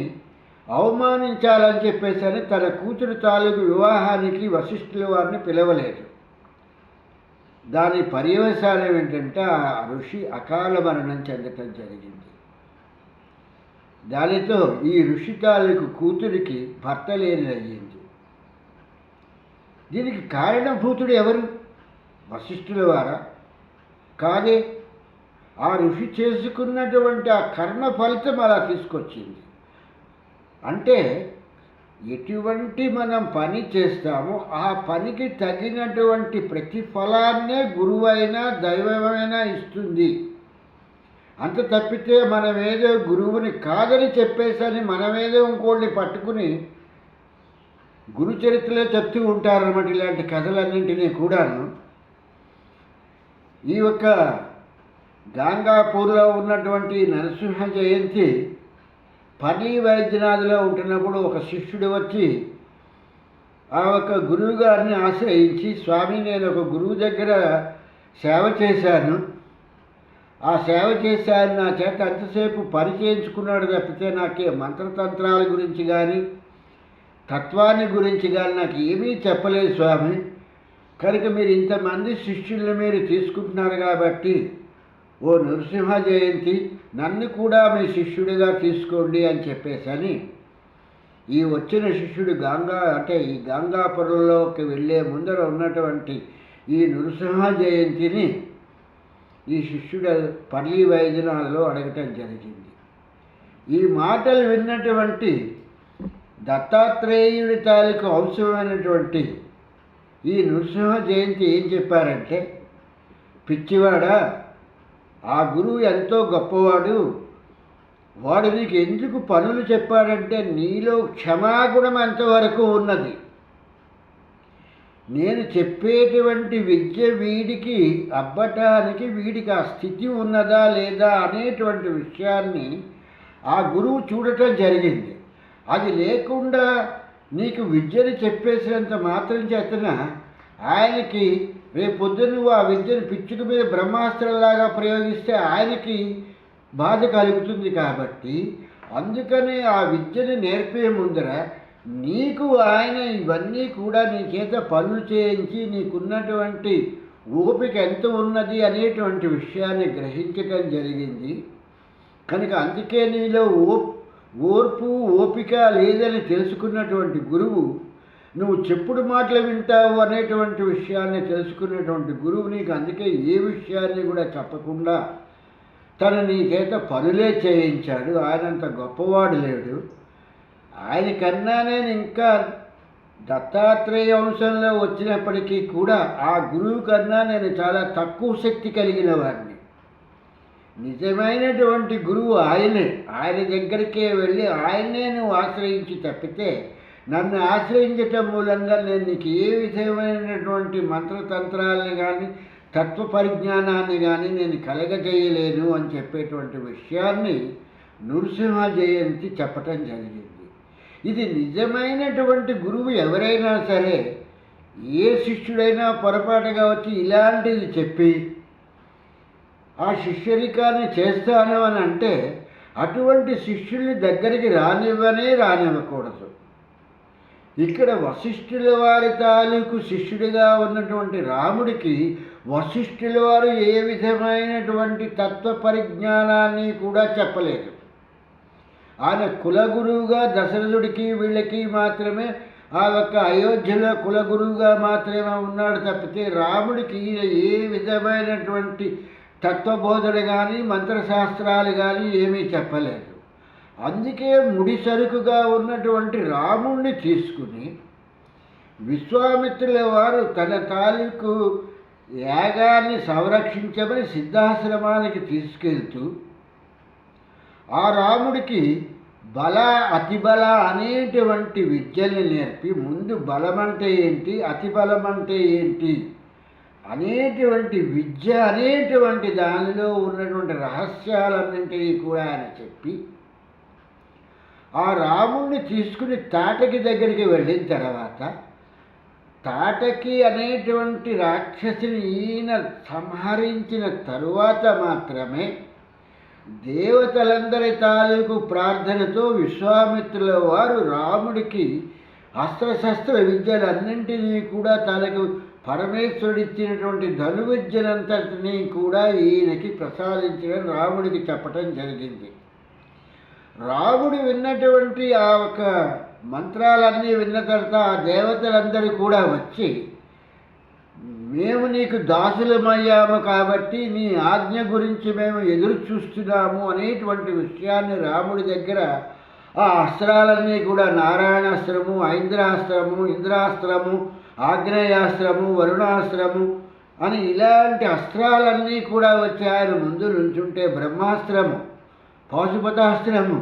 అవమానించాలని చెప్పేసి తన కూతురు తాలూకు వివాహానికి వశిష్ఠుల వారిని పిలవలేదు. దాని పర్యవసానం ఏంటంటే ఆ ఋషి అకాల మరణం చెందటం జరిగింది. దానితో ఈ ఋషి తాలూకు కూతురికి భర్త లేని అయ్యింది. దీనికి కారణభూతుడు ఎవరు? వశిష్ఠుల వారా? కాదే. ఆ ఋషి చేసుకున్నటువంటి ఆ కర్మ ఫలితం అలా తీసుకొచ్చింది. అంటే ఎటువంటి మనం పని చేస్తామో ఆ పనికి తగినటువంటి ప్రతిఫలాన్నే గురువైనా దైవమైనా ఇస్తుంది. అంత తప్పితే మనమేదో గురువుని కాదని చెప్పేసని మనమేదో ఇంకోళ్ళని పట్టుకుని గురుచరిత్రలో చెప్తూ ఉంటారన్నమాట. ఇలాంటి కథలన్నింటినీ కూడాను ఈ యొక్క గాంగాపూర్లో ఉన్నటువంటి నరసింహ జయంతి పర్లీ వైద్యనాథ్లో ఉంటున్నప్పుడు ఒక శిష్యుడు వచ్చి ఆ ఒక గురువు గారిని ఆశ్రయించి, స్వామి నేను ఒక గురువు దగ్గర సేవ చేశాను, ఆ సేవ చేశాను, నా చేత అంతసేపు పని చేయించుకున్నాడు తప్పితే నాకే మంత్రతంత్రాల గురించి కానీ తత్వాన్ని గురించి కానీ నాకు ఏమీ చెప్పలేదు స్వామి. కనుక మీరు ఇంతమంది శిష్యుల్ని మీరు తీసుకుంటున్నారు కాబట్టి ఓ నరసింహ జయంతి నన్ను కూడా మీ శిష్యుడిగా తీసుకోండి అని చెప్పేసని ఈ వచ్చిన శిష్యుడు ఈ గాంగాపురంలోకి వెళ్ళే ముందర ఉన్నటువంటి ఈ నరసింహ జయంతిని ఈ శిష్యుడు పర్లీ వైద్యనాథ్లో అడగటం జరిగింది. ఈ మాటలు విన్నటువంటి దత్తాత్రేయుడి తాలూకు అంశమైనటువంటి ఈ నరసింహ జయంతి ఏం చెప్పారంటే, పిచ్చివాడా, ఆ గురువు ఎంతో గొప్పవాడు, వాడు నీకు ఎందుకు పనులు చెప్పాడంటే నీలో క్షమాగుణం ఎంతవరకు ఉన్నది. నేను చెప్పేటువంటి విద్య వీడికి అబ్బటానికి వీడికి ఆ స్థితి ఉన్నదా లేదా అనేటువంటి విషయాన్ని ఆ గురువు చూడటం జరిగింది. అది లేకుండా నీకు విద్యను చెప్పేసినంత మాత్రం చేతన ఆయనకి రేపొద్దు నువ్వు ఆ విద్యను పిచ్చుక మీద బ్రహ్మాస్త్రంలాగా ప్రయోగిస్తే ఆయనకి బాధ కలుగుతుంది. కాబట్టి అందుకని ఆ విద్యను నేర్పే ముందర నీకు ఆయన ఇవన్నీ కూడా నీ చేత పనులు చేయించి నీకున్నటువంటి ఓపిక ఎంత ఉన్నది అనేటువంటి విషయాన్ని గ్రహించటం జరిగింది. కనుక అందుకే నీలో ఓర్పు ఓపిక లేదని తెలుసుకున్నటువంటి గురువు నువ్వు చెప్పుడు మాటలు వింటావు అనేటువంటి విషయాన్ని తెలుసుకునేటువంటి గురువు నీకు అందుకే ఏ విషయాన్ని కూడా చెప్పకుండా తను నీ చేత పనులే చేయించాడు. ఆయనంత గొప్పవాడు లేడు. ఆయనకన్నా నేను ఇంకా దత్తాత్రేయ వంశంలో వచ్చినప్పటికీ కూడా ఆ గురువు కన్నా నేను చాలా తక్కువ శక్తి కలిగిన వాడిని. నిజమైనటువంటి గురువు ఆయనే. ఆయన దగ్గరికే వెళ్ళి ఆయన్నే నువ్వు ఆశ్రయించి తప్పితే నన్ను ఆశ్రయించటం మూలంగా నేను నీకు ఏ విధమైనటువంటి మంత్రతంత్రాలని కానీ తత్వ పరిజ్ఞానాన్ని కానీ నేను కలగజేయలేను అని చెప్పేటువంటి విషయాన్ని నృసింహ జయంతి చెప్పటం జరిగింది. ఇది నిజమైనటువంటి గురువు ఎవరైనా సరే ఏ శిష్యుడైనా పొరపాటుగా వచ్చి ఇలాంటిది చెప్పి ఆ శిష్యరికాన్ని చేస్తాను అని అంటే అటువంటి శిష్యుల్ని దగ్గరికి రానివ్వకూడదు. ఇక్కడ వశిష్ఠుల వారి తాలూకు శిష్యుడిగా ఉన్నటువంటి రాముడికి వశిష్ఠుల వారు ఏ విధమైనటువంటి తత్వ పరిజ్ఞానాన్ని కూడా చెప్పలేదు. ఆయన కులగురువుగా దశరథుడికి వీళ్ళకి మాత్రమే ఆ యొక్క అయోధ్యలో కులగురువుగా మాత్రమే ఉన్నాడు తప్పితే రాముడికి ఏ విధమైనటువంటి తత్వబోధన కానీ మంత్రశాస్త్రాలు కానీ ఏమీ చెప్పలేదు. అందుకే ముడిసరుకుగా ఉన్నటువంటి రాముణ్ణి తీసుకుని విశ్వామిత్రుల వారు తన తాలూకు యాగాన్ని సంరక్షించమని సిద్ధాశ్రమానికి తీసుకెళ్తూ ఆ రాముడికి బల అతిబల అనేటువంటి విద్యల్ని నేర్పి ముందు బలమంటే ఏంటి, అతిబలం అంటే ఏంటి అనేటువంటి విద్య అనేటువంటి దానిలో ఉన్నటువంటి రహస్యాలన్నింటినీ కూడా ఆయన చెప్పి ఆ రాముణ్ణి తీసుకుని తాటకి దగ్గరికి వెళ్ళిన తర్వాత తాటకి అనేటువంటి రాక్షసిని ఈయన సంహరించిన తరువాత మాత్రమే దేవతలందరి తాలూకు ప్రార్థనతో విశ్వామిత్రుల వారు రాముడికి అస్త్రశస్త్ర విద్యలన్నింటినీ కూడా తనకు పరమేశ్వరుడిచ్చినటువంటి ధనువిద్యలంతటినీ కూడా ఈయనకి ప్రసాదించడం రాముడికి చెప్పటం జరిగింది. రాముడు విన్నటువంటి ఆ ఒక మంత్రాలన్నీ విన్న తర్వాత ఆ దేవతలందరూ కూడా వచ్చి మేము నీకు దాసులమయ్యాము కాబట్టి నీ ఆజ్ఞ గురించి మేము ఎదురు చూస్తున్నాము అనేటువంటి విషయాన్ని రాముడి దగ్గర ఆ అస్త్రాలన్నీ కూడా నారాయణాస్త్రము, ఐంద్రాస్త్రము, ఇంద్రాస్త్రము, ఆగ్నేయాస్త్రము, వరుణాస్త్రము అని ఇలాంటి అస్త్రాలన్నీ కూడా వచ్చి ఆయన ముందు నుంచుంటే బ్రహ్మాస్త్రము, పాశుపతాస్త్రము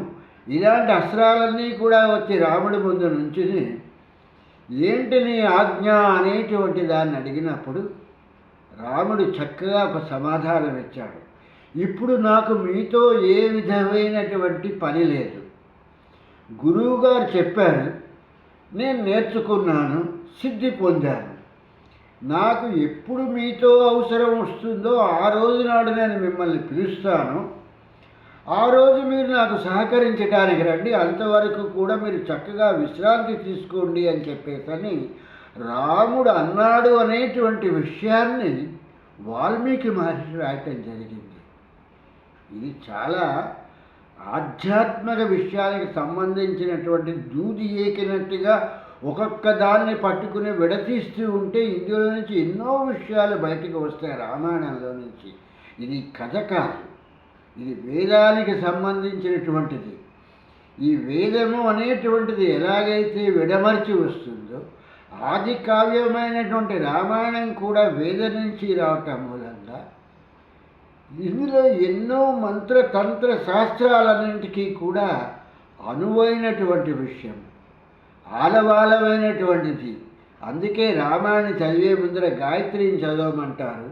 ఇలాంటి అస్త్రాలన్నీ కూడా వచ్చి రాముడి ముందు నుంచుని ఏంటి నీ ఆజ్ఞ అనేటువంటి దాన్ని అడిగినప్పుడు రాముడు చక్కగా ఒక సమాధానం ఇచ్చాడు. ఇప్పుడు నాకు మీతో ఏ విధమైనటువంటి పని లేదు. గురువుగారు చెప్పారు, నేను నేర్చుకున్నాను, సిద్ధి పొందాను. నాకు ఎప్పుడు మీతో అవసరం వస్తుందో ఆ రోజు నాడు నేను మిమ్మల్ని పిలుస్తాను. ఆ రోజు మీరు నాకు సహకరించడానికి రండి, అంతవరకు కూడా మీరు చక్కగా విశ్రాంతి తీసుకోండి అని చెప్పేసని రాముడు అన్నాడు అనేటువంటి విషయాన్ని వాల్మీకి మహర్షి రాయటం జరిగింది. ఇది చాలా ఆధ్యాత్మిక విషయానికి సంబంధించినటువంటి దూది ఏకినట్టుగా ఒక్కొక్క దాన్ని పట్టుకుని విడతీస్తూ ఉంటే ఇందులో నుంచి ఎన్నో విషయాలు బయటకు వస్తాయి రామాయణంలో నుంచి. ఇది కథ కాదు, ఇది వేదానికి సంబంధించినటువంటిది. ఈ వేదము అనేటువంటిది ఎలాగైతే విడమర్చి వస్తుందో ఆది కావ్యమైనటువంటి రామాయణం కూడా వేదం నుంచి రావటం మూలంగా ఇందులో ఎన్నో మంత్రతంత్ర శాస్త్రాలన్నింటికీ కూడా అనువైనటువంటి విషయం, ఆలవాలమైనటువంటిది. అందుకే రామాయణం చదివే ముందర గాయత్రిని చదవమంటారు.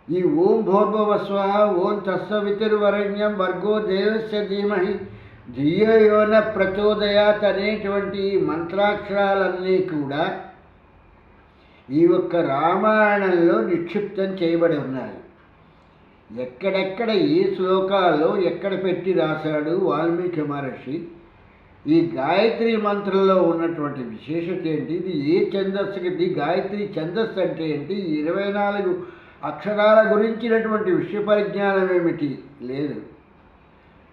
ఈ ఓం భూర్భువస్వః ఓం తత్సవితుర్వరేణ్యం భర్గో దేవస్య ధీమహి ధియో యో న ప్రచోదయాత్ అనేటువంటి మంత్రాక్షరాలన్నీ కూడా ఈ ఒక్క రామాయణంలో నిక్షిప్తం చేయబడి ఉన్నాయి. ఎక్కడెక్కడ ఏ శ్లోకాల్లో ఎక్కడ పెట్టి రాశాడు వాల్మీకి మహర్షి, ఈ గాయత్రి మంత్రంలో ఉన్నటువంటి విశేషత ఏంటి, ఇది ఏ ఛందస్సుకి, ఇది గాయత్రి ఛందస్సు అంటే ఏంటి, 24 అక్షరాల గురించినటువంటి విషయ పరిజ్ఞానం ఏమిటి లేదు.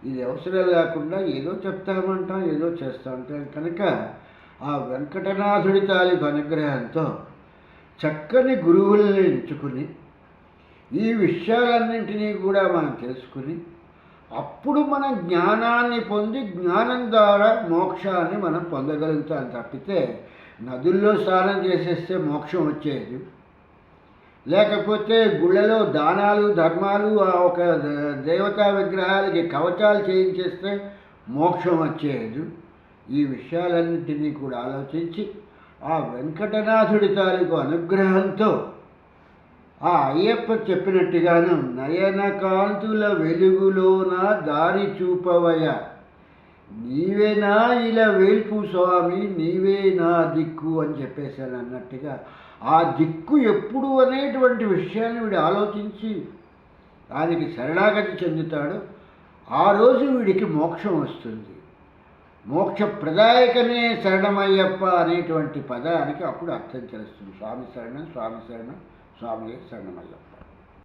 ఇది అవసరం లేకుండా ఏదో చెప్తామంటాం, ఏదో చేస్తూ ఉంటాం. కనుక ఆ వెంకటనాథుడి తాలూకు అనుగ్రహంతో చక్కని గురువుల్ని ఎంచుకుని ఈ విషయాలన్నింటినీ కూడా మనం తెలుసుకుని అప్పుడు మనం జ్ఞానాన్ని పొంది జ్ఞానం ద్వారా మోక్షాన్ని మనం పొందగలుగుతాం తప్పితే నదుల్లో స్నానం చేసేస్తే మోక్షం వచ్చేది, లేకపోతే గుళ్ళలో దానాలు ధర్మాలు ఒక దేవతా విగ్రహాలకి కవచాలు చేయించేస్తే మోక్షం వచ్చేది. ఈ విషయాలన్నింటినీ కూడా ఆలోచించి ఆ వెంకటనాథుడి తాలూకు అనుగ్రహంతో ఆ అయ్యప్ప చెప్పినట్టుగాను నయన కాంతుల వెలుగులోన దారి చూపవయ, నీవే నా ఇలా వేల్పు స్వామి, నీవే నా దిక్కు అని చెప్పేశాను అన్నట్టుగా ఆ దిక్కు ఎప్పుడు అనేటువంటి విషయాన్ని వీడు ఆలోచించి దానికి శరణాగతి చెందుతాడు. ఆ రోజు వీడికి మోక్షం వస్తుంది. మోక్షప్రదాయకనే శరణమయ్యప్ప అనేటువంటి పదానికి అప్పుడు అర్థం తెలుస్తుంది. స్వామి శరణం, స్వామి శరణం, స్వామియే శరణమయ్యప్ప.